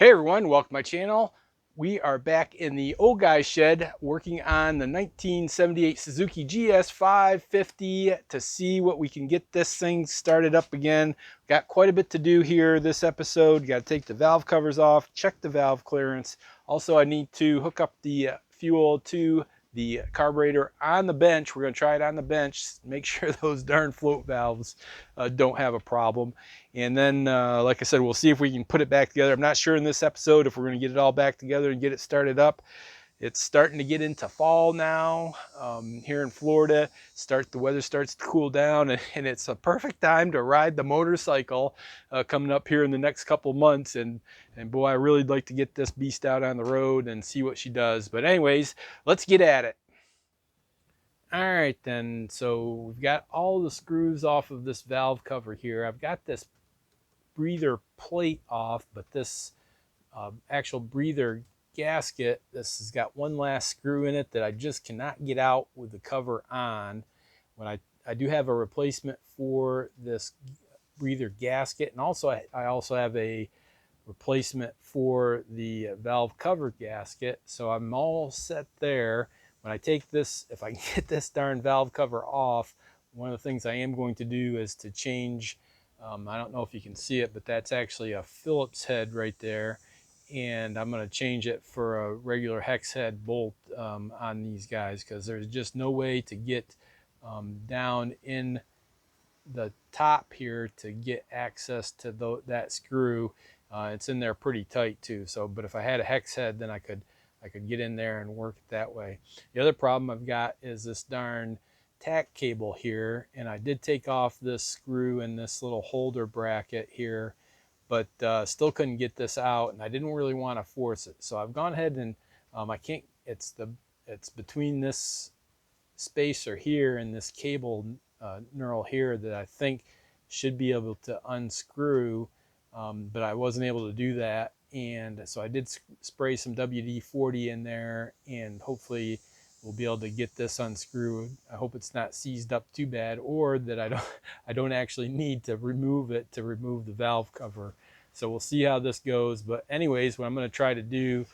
Hey everyone, welcome to my channel. We are back in the old guy shed working on the 1978 Suzuki GS550 to see what we can get this thing started up again. Got quite a bit to do here this episode. Got to take the valve covers off, check the valve clearance. Also, I need to hook up the fuel to the carburetor on the bench. We're going to try it on the bench, make sure those darn float valves don't have a problem. And then, like I said, we'll see if we can put it back together. I'm not sure in this episode if we're going to get it all back together and get it started up. It's starting to get into fall now here in Florida. The weather starts to cool down, and it's a perfect time to ride the motorcycle coming up here in the next couple months. And boy, I really like to get this beast out on the road and see what she does. But anyways, let's get at it. All right then, so we've got all the screws off of this valve cover here. I've got this breather plate off, but this actual breather gasket, this has got one last screw in it that I just cannot get out with the cover on. When I do have a replacement for this breather gasket, and also I also have a replacement for the valve cover gasket, so I'm all set there. When I take this, if I can get this darn valve cover off, one of the things I am going to do is to change, I don't know if you can see it, but that's actually a Phillips head right there. And I'm going to change it for a regular hex head bolt on these guys, because there's just no way to get down in the top here to get access to that screw. It's in there pretty tight too. So, but if I had a hex head, then I could get in there and work it that way. The other problem I've got is this darn tack cable here, and I did take off this screw in this little holder bracket here, but still couldn't get this out, and I didn't really want to force it. So I've gone ahead and I can't. It's between this spacer here and this cable knurl here that I think should be able to unscrew, but I wasn't able to do that. And so I did spray some WD-40 in there, and hopefully we'll be able to get this unscrewed. I hope it's not seized up too bad, or that I don't actually need to remove it to remove the valve cover. So we'll see how this goes. But anyways, what I'm going to try to do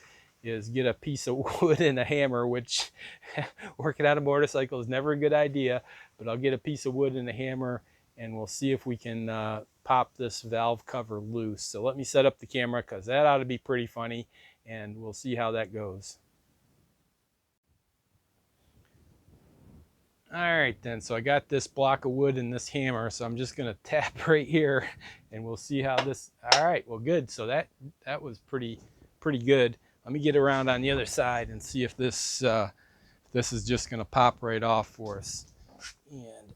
is get a piece of wood and a hammer, which working on a motorcycle is never a good idea, but I'll get a piece of wood and a hammer, and we'll see if we can pop this valve cover loose. So let me set up the camera, because that ought to be pretty funny, and we'll see how that goes. All right then, so I got this block of wood and this hammer, so I'm just gonna tap right here, and we'll see how this. All right, well, good. So that was pretty good. Let me get around on the other side and see if this is just gonna pop right off for us. And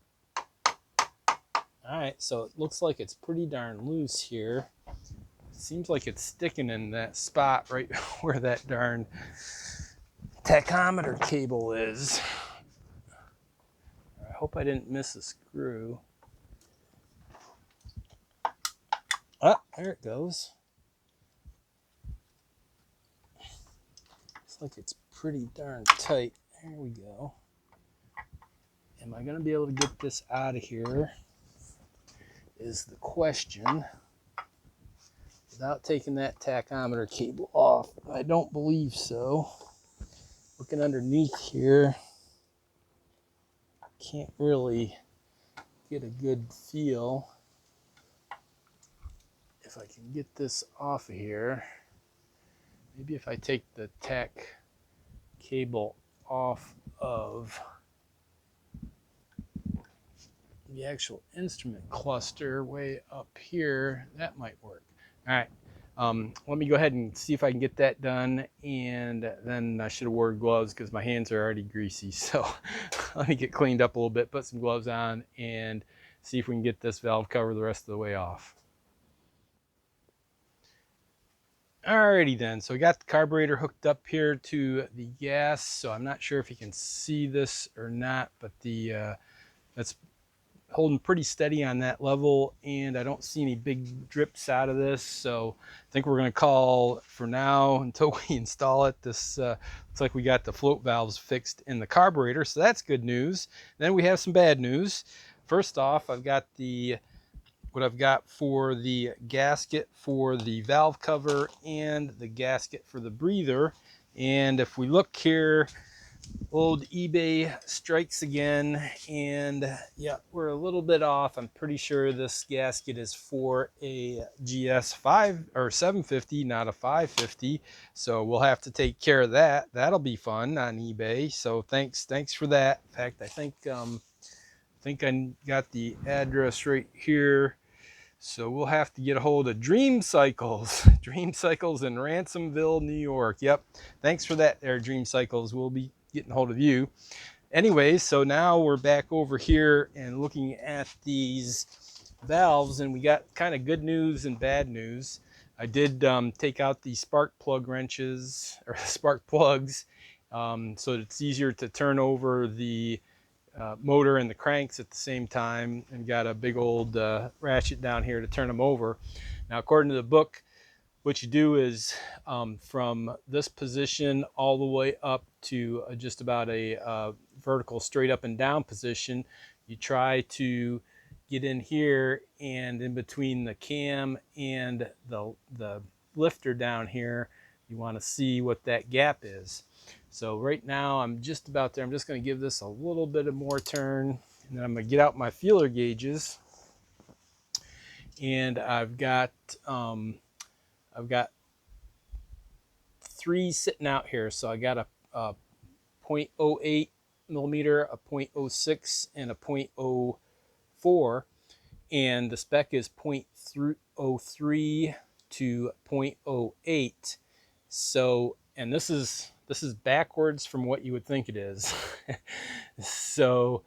all right, so it looks like it's pretty darn loose here. Seems like it's sticking in that spot right where that darn tachometer cable is. I hope I didn't miss a screw. Oh, there it goes. Looks like it's pretty darn tight. There we go. Am I going to be able to get this out of here is the question, without taking that tachometer cable off. I don't believe so. Looking underneath here, can't really get a good feel. If I can get this off of here, maybe if I take the tack cable off of the actual instrument cluster way up here, that might work. All right, let me go ahead and see if I can get that done, and then I should have worn gloves because my hands are already greasy. So let me get cleaned up a little bit, put some gloves on, and see if we can get this valve cover the rest of the way off. Alrighty then, so we got the carburetor hooked up here to the gas, so I'm not sure if you can see this or not, but that's holding pretty steady on that level, and I don't see any big drips out of this, so I think we're going to call for now until we install it. This looks like we got the float valves fixed in the carburetor, so that's good news. Then we have some bad news. First off, I've got the what I've got for the gasket for the valve cover and the gasket for the breather. And if we look here, old eBay strikes again, and yeah, we're a little bit off. I'm pretty sure this gasket is for a GS5 or 750, not a 550. So we'll have to take care of that. That'll be fun on eBay. So thanks for that. In fact, I think I got the address right here. So we'll have to get a hold of Dream Cycles. Dream Cycles in Ransomville, New York. Yep. Thanks for that there, Dream Cycles. We'll be getting a hold of you. Anyways, so now we're back over here and looking at these valves, and we got kind of good news and bad news. I did take out the spark plug wrenches, or spark plugs, so it's easier to turn over the motor and the cranks at the same time, and got a big old ratchet down here to turn them over. Now, according to the book, what you do is from this position all the way up to just about a vertical straight up and down position, you try to get in here, and in between the cam and the lifter down here, you want to see what that gap is. So right now I'm just about there. I'm just going to give this a little bit of more turn, and then I'm going to get out my feeler gauges, and I've got 3 sitting out here. So I got a 0.08 millimeter, a 0.06, and a 0.04, and the spec is 0.03 to 0.08. So, and this is backwards from what you would think it is. So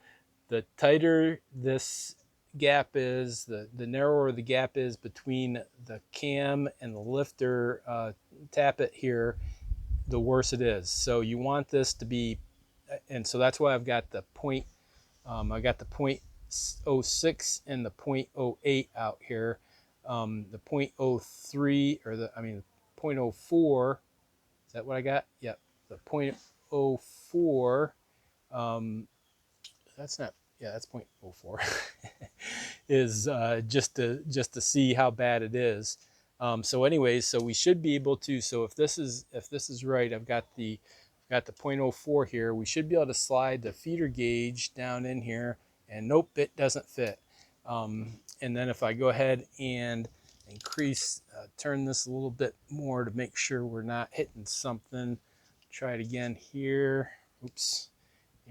the tighter this gap is, the narrower the gap is between the cam and the lifter tappet here, the worse it is. So you want this to be, and so that's why I've got the I got the 0.06 and the 0.08 out here. The 0.03, or the 0.04, is that what I got? Yep, the 0.04. That's not, yeah, that's 0.04. is just to see how bad it is. So anyways, so we should be able to, so if this is right, I've got the 0.04 here. We should be able to slide the feeder gauge down in here, and nope, it doesn't fit. And then if I go ahead and increase, turn this a little bit more to make sure we're not hitting something. Try it again here. Oops.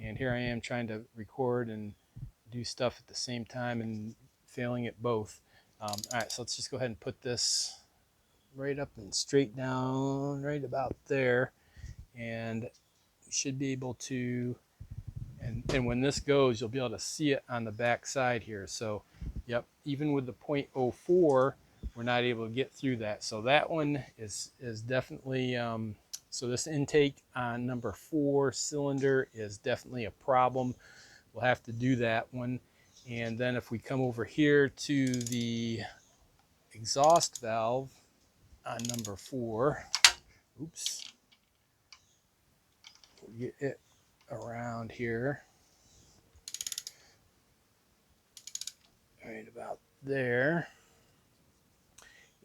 And here I am trying to record and do stuff at the same time and failing at both. All right, so let's just go ahead and put this right up and straight down, right about there. And we should be able to, and when this goes, you'll be able to see it on the back side here. So, yep, even with the 0.04, we're not able to get through that. So that one is definitely, so this intake on number 4 cylinder is definitely a problem. We'll have to do that one. And then if we come over here to the exhaust valve on number 4, oops, we'll get it around here, right about there.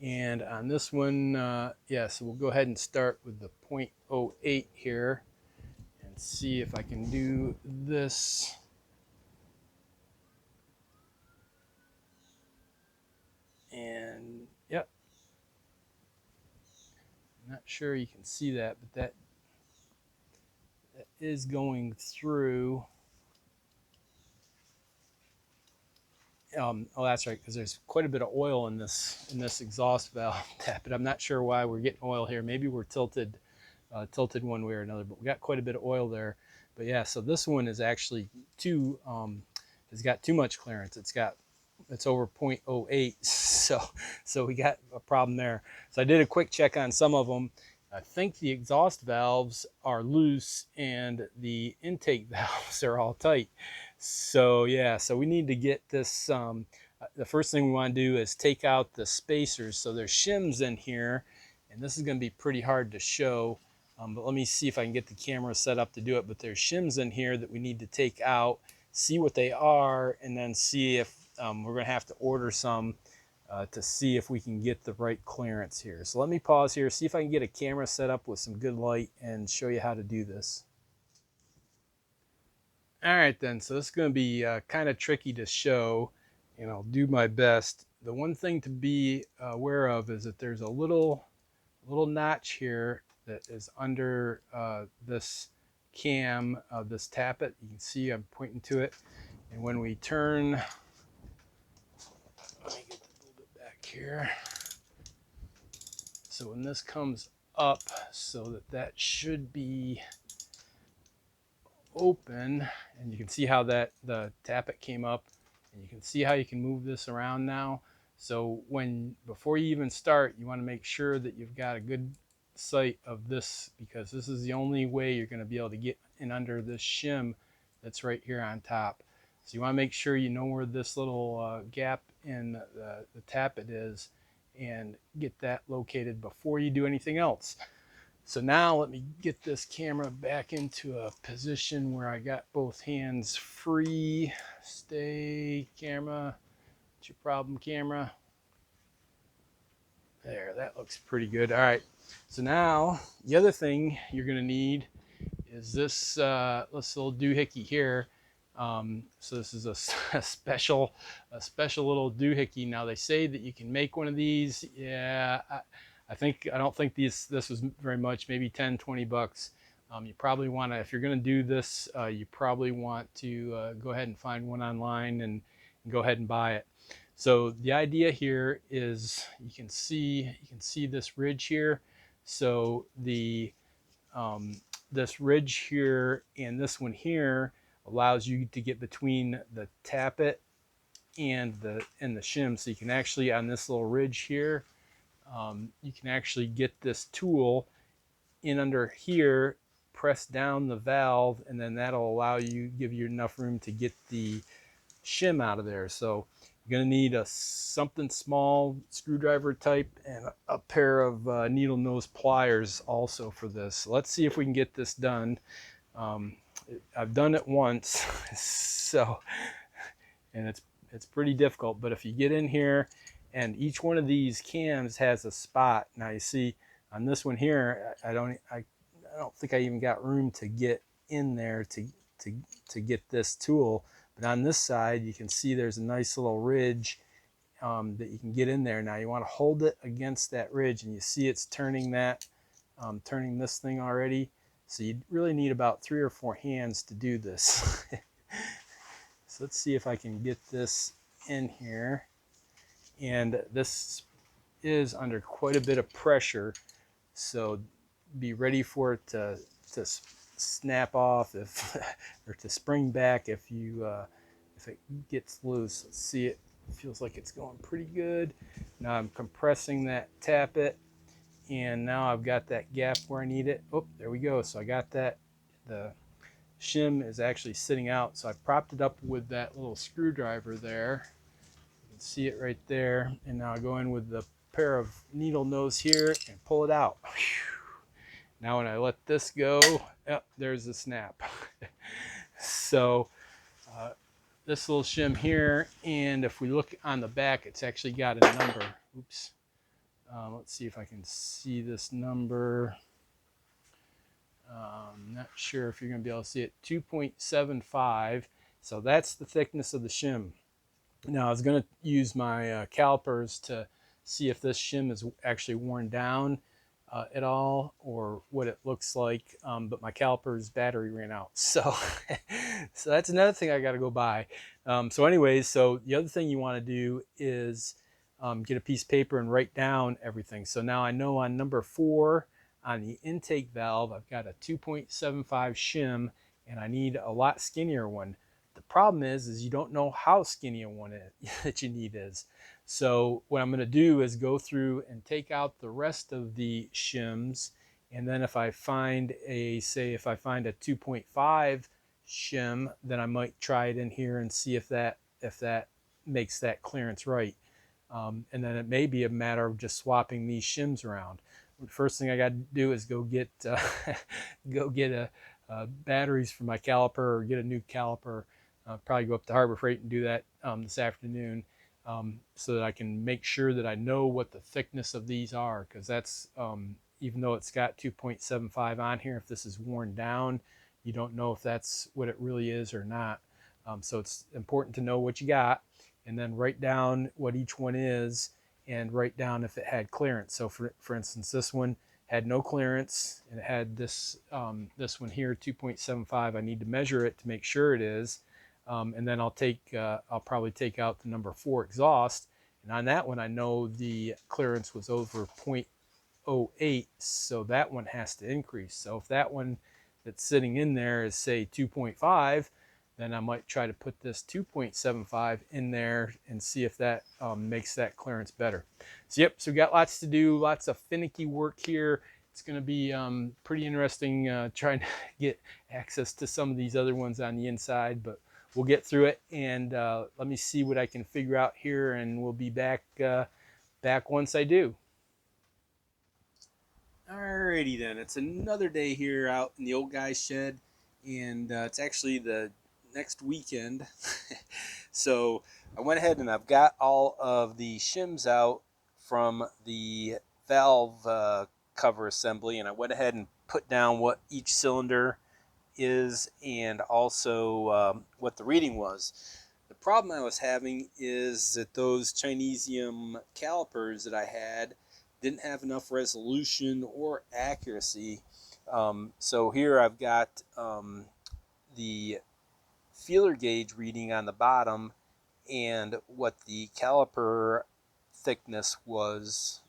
And on this one, yeah, so we'll go ahead and start with the 0.08 here and see if I can do this. And yep, I'm not sure you can see that, but that is going through. Oh, that's right, because there's quite a bit of oil in this exhaust valve tap, but I'm not sure why we're getting oil here. Maybe we're tilted one way or another, but we got quite a bit of oil there. But yeah, so this one is actually has got too much clearance. It's over 0.08, so we got a problem there. So I did a quick check on some of them. I think the exhaust valves are loose and the intake valves are all tight. So yeah, so we need to get this, the first thing we want to do is take out the spacers. So there's shims in here, and this is going to be pretty hard to show, but let me see if I can get the camera set up to do it. But there's shims in here that we need to take out, see what they are, and then see if we're going to have to order some to see if we can get the right clearance here. So let me pause here, see if I can get a camera set up with some good light and show you how to do this. All right then, so this is going to be kind of tricky to show, and I'll do my best. The one thing to be aware of is that there's a little notch here that is under this cam of this tappet. You can see I'm pointing to it, and when we turn, let me get a little bit back here. So when this comes up, so that should be open, and you can see how the tappet came up, and you can see how you can move this around now. So before you even start, you want to make sure that you've got a good sight of this, because this is the only way you're going to be able to get in under this shim that's right here on top. So you want to make sure you know where this little gap in the tappet is and get that located before you do anything else. So now let me get this camera back into a position where I got both hands free. Stay, camera. What's your problem, camera? There, that looks pretty good. All right, so now the other thing you're gonna need is this little doohickey here. So this is a special little doohickey. Now they say that you can make one of these. Yeah, I don't think this was very much, maybe 10-20 bucks. You probably want to, if you're going to do this, you probably want to go ahead and find one online and go ahead and buy it. So the idea here is you can see this ridge here. So the this ridge here and this one here allows you to get between the tappet and the shim. So you can actually, on this little ridge here, you can actually get this tool in under here, press down the valve, and then that'll give you enough room to get the shim out of there. So you're going to need something small, screwdriver type, and a pair of needle nose pliers also for this. So let's see if we can get this done. I've done it once, so, and it's pretty difficult, but if you get in here, and each one of these cams has a spot. Now you see on this one here, I don't think I even got room to get in there to get this tool. But on this side, you can see there's a nice little ridge that you can get in there. Now you want to hold it against that ridge, and you see it's turning turning this thing already. So you really need about 3 or 4 hands to do this. So let's see if I can get this in here. And this is under quite a bit of pressure, so be ready for it to snap off or to spring back if it gets loose. Let's see, it feels like it's going pretty good. Now I'm compressing that tappet, and now I've got that gap where I need it. Oh, there we go. So I got that. The shim is actually sitting out, so I propped it up with that little screwdriver there. See it right there, and now I go in with the pair of needle nose here and pull it out. Now when I let this go, yep, there's the snap. So this little shim here, and if we look on the back, it's actually got a number. Oops. Let's see if I can see this number. Not sure if you're going to be able to see it. 2.75. So that's the thickness of the shim. Now I was going to use my calipers to see if this shim is actually worn down at all, or what it looks like, but my caliper's battery ran out. So that's another thing I got to go buy. So anyways, so the other thing you want to do is get a piece of paper and write down everything. So now I know on number 4 on the intake valve, I've got a 2.75 shim, and I need a lot skinnier one. The problem is you don't know how skinny a one that you need is. So what I'm going to do is go through and take out the rest of the shims, and then if I find a 2.5 shim, then I might try it in here and see if that makes that clearance right. And then it may be a matter of just swapping these shims around. The first thing I got to do is go get batteries for my caliper, or get a new caliper. Probably go up to Harbor Freight and do that this afternoon, so that I can make sure that I know what the thickness of these are, because that's even though it's got 2.75 on here, if this is worn down, you don't know if that's what it really is or not. So it's important to know what you got, and then write down what each one is, and write down if it had clearance. So for instance, this one had no clearance, and it had this one here, 2.75. I need to measure it to make sure it is, and then I'll probably take out the number 4 exhaust, and on that one I know the clearance was over 0.08, so that one has to increase. So if that one that's sitting in there is say 2.5, then I might try to put this 2.75 in there and see if that makes that clearance better. So yep, so we got lots to do, lots of finicky work here. It's going to be pretty interesting trying to get access to some of these other ones on the inside, but we'll get through it. And let me see what I can figure out here, and we'll be back once I do. Alrighty then, it's another day here out in the old guy's shed, and it's actually the next weekend. So I went ahead and I've got all of the shims out from the valve cover assembly, and I went ahead and put down what each cylinder is, and also what the reading was. The problem I was having is that those Chinesium calipers that I had didn't have enough resolution or accuracy. So here I've got the feeler gauge reading on the bottom and what the caliper thickness was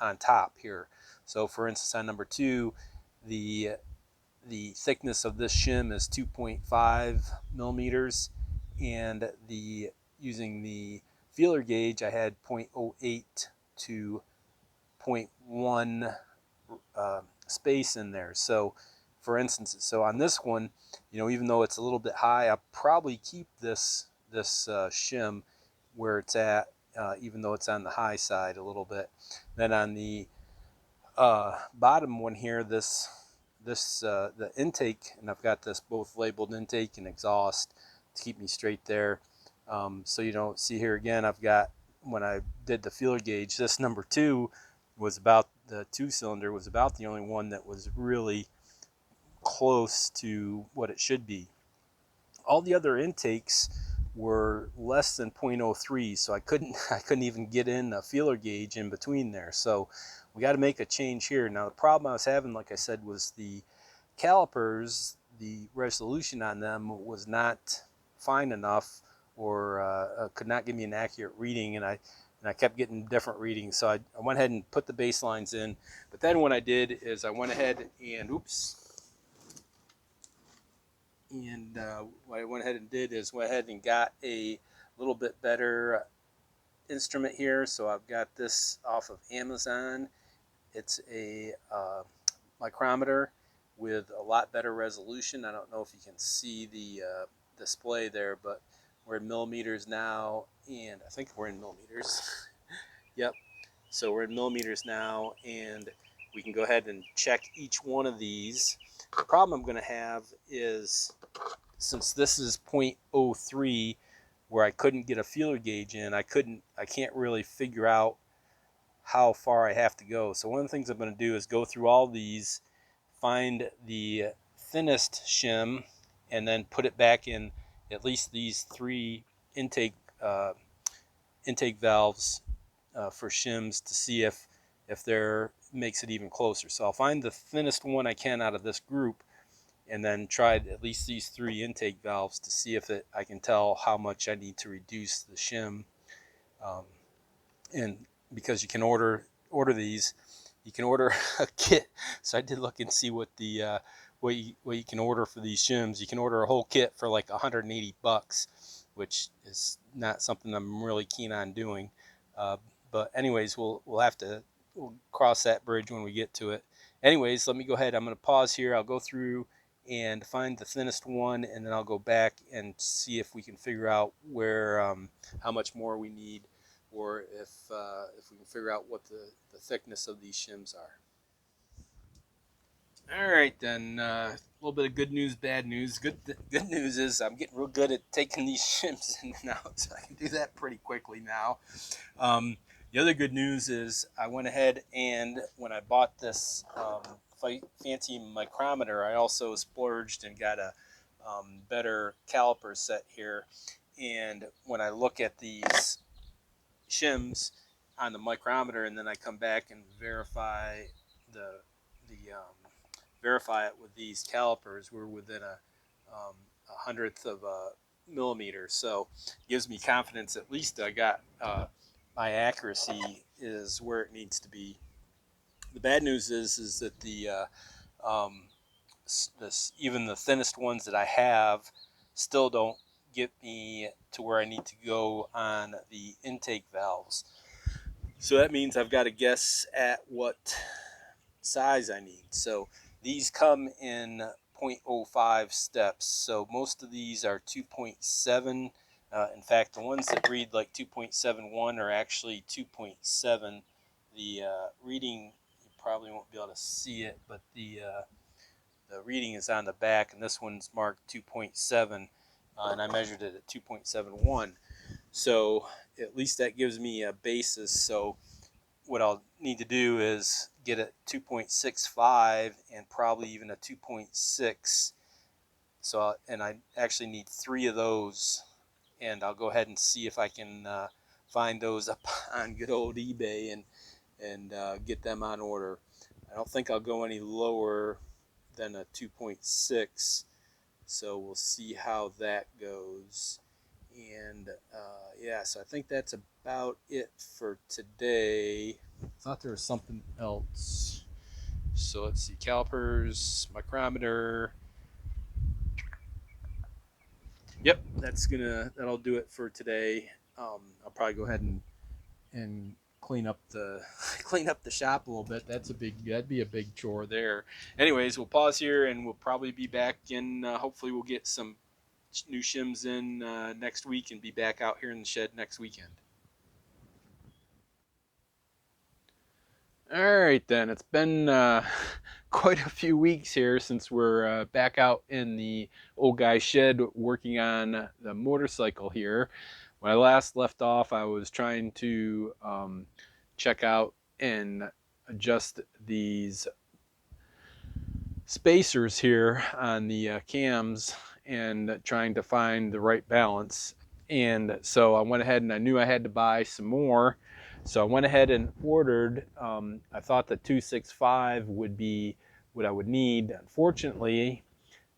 on top here. So for instance, on number 2, the thickness of this shim is 2.5 millimeters, and using the feeler gauge I had 0.08 to 0.1 space in there. So for instance, so on this one, even though it's a little bit high, I'll probably keep this shim where it's at, even though it's on the high side a little bit. Then on the bottom one here, the intake, and I've got this both labeled intake and exhaust to keep me straight there. So you don't see here again, I've got, when I did the feeler gauge, this number 2 was about, the 2-cylinder was about the only one that was really close to what it should be. All the other intakes were less than 0.03, so I couldn't even get in a feeler gauge in between there. So we got to make a change here. Now the problem I was having, like I said, was the calipers. The resolution on them was not fine enough, or could not give me an accurate reading, and I kept getting different readings. So I went ahead and put the baselines in. But then what I did is I went ahead and what I went ahead and did is went ahead and got a little bit better instrument here. So I've got this off of Amazon. It's a micrometer with a lot better resolution. I don't know if you can see the display there, but we're in millimeters now, and I think we're in millimeters. Yep. So we're in millimeters now, and we can go ahead and check each one of these. The problem I'm going to have is, since this is 0.03, where I couldn't get a feeler gauge in, I can't really figure out how far I have to go. So one of the things I'm going to do is go through all these, find the thinnest shim, and then put it back in at least these 3 intake valves for shims, to see if there makes it even closer. So I'll find the thinnest one I can out of this group, and then try at least these 3 intake valves to see if I can tell how much I need to reduce the shim. And because you can order these, you can order a kit. So I did look and see what the what you can order for these shims. You can order a whole kit for like $180, which is not something I'm really keen on doing. But anyways, we'll cross that bridge when we get to it. Anyways, let me go ahead. I'm going to pause here. I'll go through and find the thinnest one, and then I'll go back and see if we can figure out where how much more we need, or if we can figure out what the thickness of these shims are. All right, then a little bit of good news, bad news. Good news is I'm getting real good at taking these shims in and out, so I can do that pretty quickly now. The other good news is I went ahead and when I bought this fancy micrometer, I also splurged and got a better caliper set here. And when I look at these shims on the micrometer, and then I come back and verify the verify it with these calipers, we're within a hundredth of a millimeter. So it gives me confidence. At least I got my accuracy is where it needs to be. The bad news is that um, even the thinnest ones that I have still don't get me to where I need to go on the intake valves. So that means I've got to guess at what size I need. So these come in 0.05 steps. So most of these are 2.7. In fact, the ones that read like 2.71 are actually 2.7. The reading, you probably won't be able to see it, but the reading is on the back, and this one's marked 2.7, and I measured it at 2.71. So at least that gives me a basis. So what I'll need to do is get a 2.65 and probably even a 2.6. So, and I actually need 3 of those, and I'll go ahead and see if I can find those up on good old eBay and get them on order. I don't think I'll go any lower than a 2.6, so we'll see how that goes. And yeah, so I think that's about it for today. I thought there was something else. So let's see, calipers, micrometer. Yep, that'll do it for today. I'll probably go ahead and clean up the clean up the shop a little bit. That'd be a big chore there. Anyways, we'll pause here and we'll probably be back in. Hopefully, we'll get some new shims in next week and be back out here in the shed next weekend. All right, then. It's been quite a few weeks here since we're back out in the old guy shed working on the motorcycle here. When I last left off, I was trying to check out and adjust these spacers here on the cams and trying to find the right balance. And so I went ahead and I knew I had to buy some more. So I went ahead and ordered, I thought the 265 would be what I would need. Unfortunately,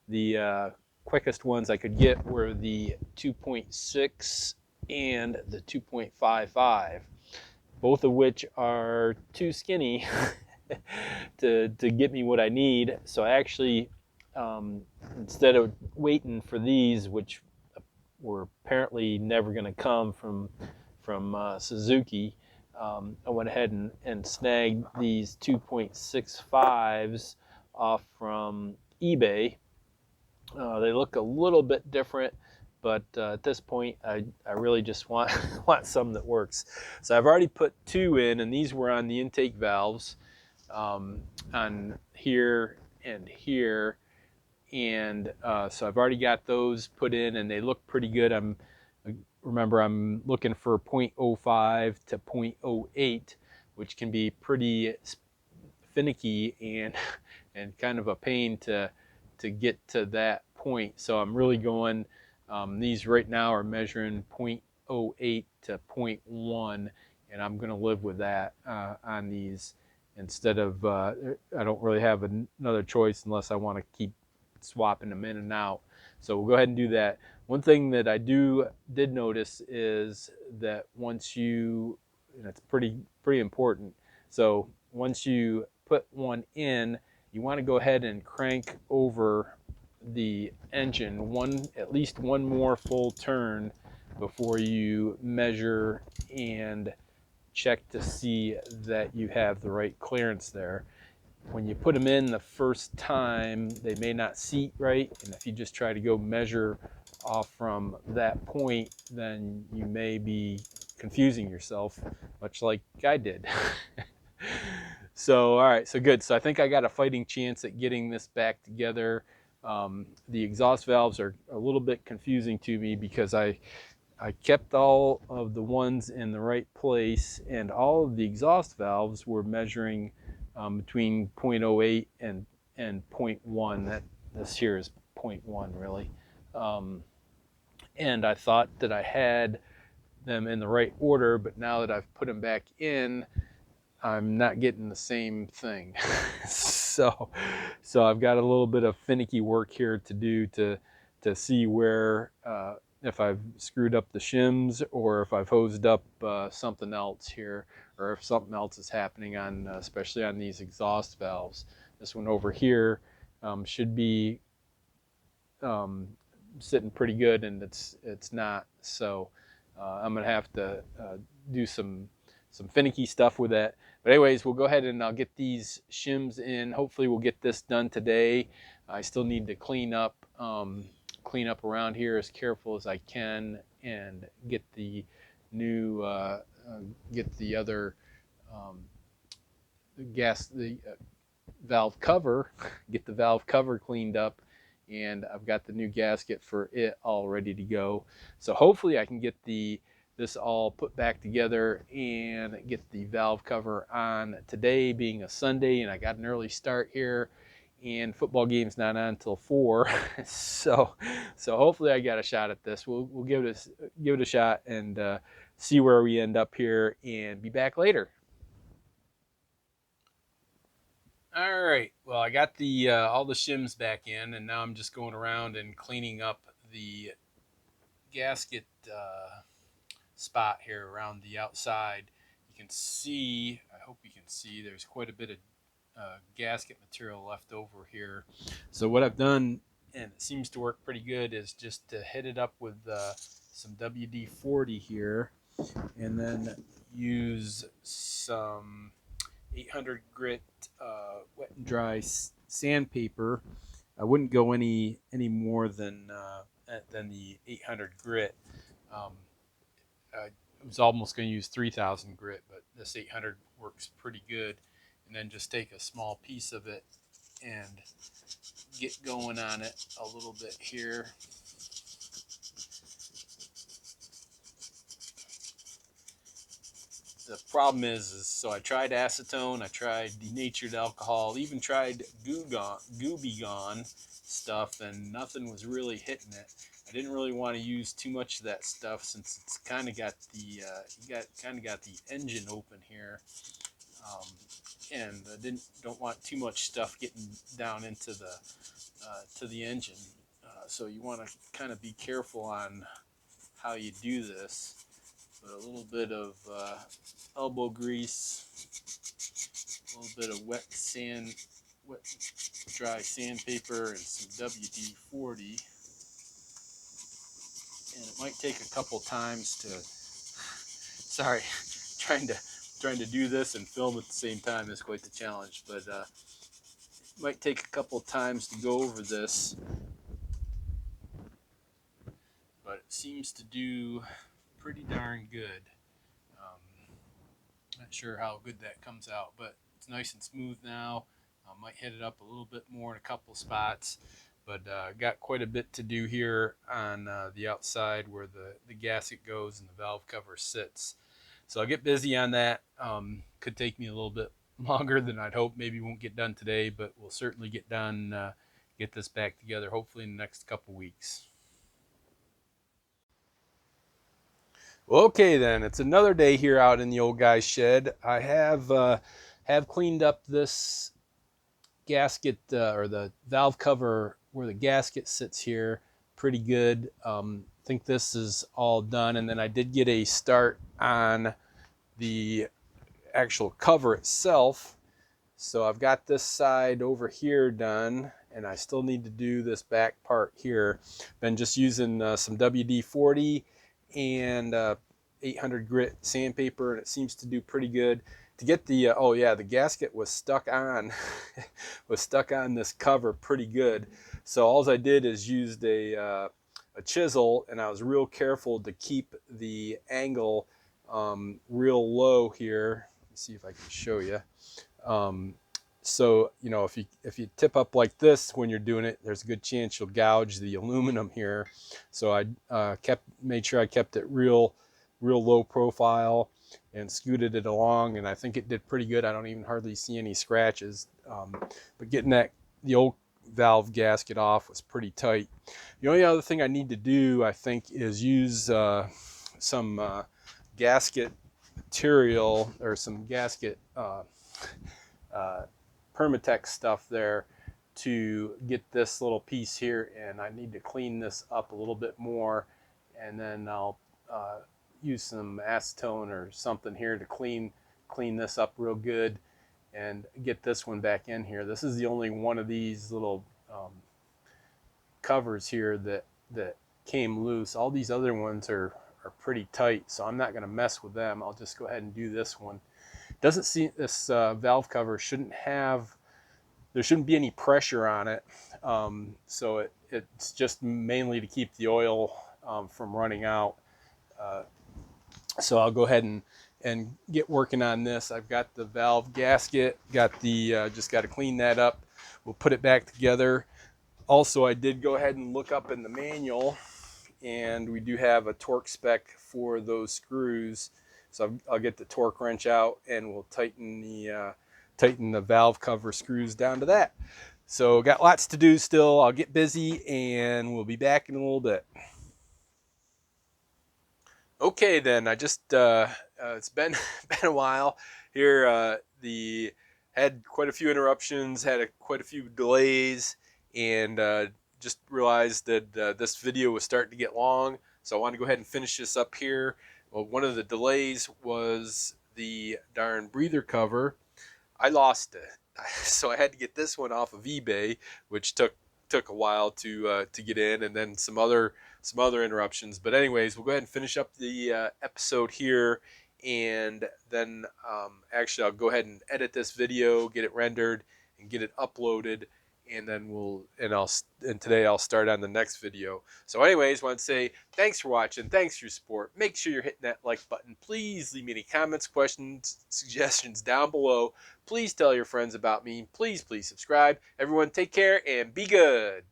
the quickest ones I could get were the 2.6 and the 2.55, both of which are too skinny to get me what I need. So I actually, instead of waiting for these, which were apparently never going to come from Suzuki, I went ahead and snagged these 2.65s off from eBay. They look a little bit different, but at this point, I really just want some that works. So I've already put 2 in, and these were on the intake valves on here and here. And so I've already got those put in, and they look pretty good. Remember, I'm looking for 0.05 to 0.08, which can be pretty finicky and kind of a pain to get to that point. So I'm really going, these right now are measuring 0.08 to 0.1, and I'm going to live with that on these instead of, I don't really have another choice unless I want to keep swapping them in and out. So we'll go ahead and do that. One thing that I did notice is that once you, and it's pretty important, so once you put one in, you want to go ahead and crank over the engine at least one more full turn before you measure and check to see that you have the right clearance there. When you put them in the first time, they may not seat right, and if you just try to go measure off from that point, then you may be confusing yourself, much like I did. So, all right, so good. So I think I got a fighting chance at getting this back together. The exhaust valves are a little bit confusing to me because I kept all of the ones in the right place, and all of the exhaust valves were measuring between 0.08 and 0.1. That this here is 0.1 really. Um, and I thought that I had them in the right order, but now that I've put them back in, I'm not getting the same thing. so I've got a little bit of finicky work here to do to see where if I've screwed up the shims or if I've hosed up something else here, or if something else is happening on especially on these exhaust valves. This one over here should be um, sitting pretty good, and it's not. So I'm gonna have to do some finicky stuff with that. But anyways, we'll go ahead and I'll get these shims in. Hopefully we'll get this done today. I still need to clean up around here as careful as I can and get the new get the other um, the valve cover, get the valve cover cleaned up, and I've got the new gasket for it all ready to go. So hopefully I can get this all put back together and get the valve cover on today, being a Sunday, and I got an early start here, and football game's not on until 4. so hopefully I got a shot at this. We'll give it a shot and see where we end up here, and be back later. All right. Well, I got the all the shims back in, and now I'm just going around and cleaning up the gasket spot here around the outside. You can see, I hope you can see, there's quite a bit of gasket material left over here. So what I've done, and it seems to work pretty good, is just to hit it up with some WD-40 here, and then use some 800 grit wet and dry sandpaper. I wouldn't go any more than the 800 grit. I was almost going to use 3000 grit, but this 800 works pretty good. And then just take a small piece of it and get going on it a little bit here. The problem is so I tried acetone, I tried denatured alcohol, even tried Gooby Gone stuff, and nothing was really hitting it. I didn't really want to use too much of that stuff since it's kind of got the got the engine open here, and I don't want too much stuff getting down into the to the engine. So you want to kind of be careful on how you do this. But a little bit of elbow grease, a little bit of wet dry sandpaper, and some WD-40. And it might take a couple times to. Sorry, trying to do this and film at the same time is quite the challenge. But it might take a couple times to go over this. But it seems to do pretty darn good. Not sure how good that comes out, but it's nice and smooth now. Might hit it up a little bit more in a couple spots, but got quite a bit to do here on the outside where the gasket goes and the valve cover sits. So I'll get busy on that. Could take me a little bit longer than I'd hope. Maybe won't get done today, but we'll certainly get done, get this back together, hopefully in the next couple weeks. Okay, then it's another day here out in the old guy's shed. I have cleaned up this gasket or the valve cover where the gasket sits here pretty good. Think this is all done, and then I did get a start on the actual cover itself. So I've got this side over here done, and I still need to do this back part here. Been just using some WD-40 and 800 grit sandpaper, and it seems to do pretty good. To get the oh yeah, the gasket was stuck on this cover pretty good. So all I did is used a chisel, and I was real careful to keep the angle real low here. Let me see if I can show you. So, you know, if you tip up like this when you're doing it, there's a good chance you'll gouge the aluminum here. So I made sure I kept it real low profile and scooted it along, and I think it did pretty good. I don't even hardly see any scratches. But getting the old valve gasket off was pretty tight. The only other thing I need to do, I think, is use some gasket material or some gasket Permatex stuff there to get this little piece here, and I need to clean this up a little bit more, and then I'll use some acetone or something here to clean this up real good and get this one back in here. This is the only one of these little covers here that came loose. All these other ones are pretty tight, so I'm not going to mess with them. I'll just go ahead and do this one. Doesn't seem, this valve cover shouldn't have, there shouldn't be any pressure on it, so it's just mainly to keep the oil from running out. So I'll go ahead and get working on this. I've got the valve gasket, got the just got to clean that up. We'll put it back together. Also, I did go ahead and look up in the manual, and we do have a torque spec for those screws. So I'll get the torque wrench out, and we'll tighten the valve cover screws down to that. So got lots to do still. I'll get busy, and we'll be back in a little bit. Okay, then I just it's been been a while here. The had quite a few interruptions, had quite a few delays, and just realized that this video was starting to get long, so I want to go ahead and finish this up here. Well, one of the delays was the darn breather cover. I lost it, so I had to get this one off of eBay, which took a while to get in, and then some other interruptions. But anyways, we'll go ahead and finish up the episode here, and then actually I'll go ahead and edit this video, get it rendered, and get it uploaded, and then today I'll start on the next video. So anyways, I want to say thanks for watching, thanks for your support. Make sure you're hitting that like button. Please leave me any comments, questions, suggestions down below. Please tell your friends about me. Please subscribe. Everyone take care and be good.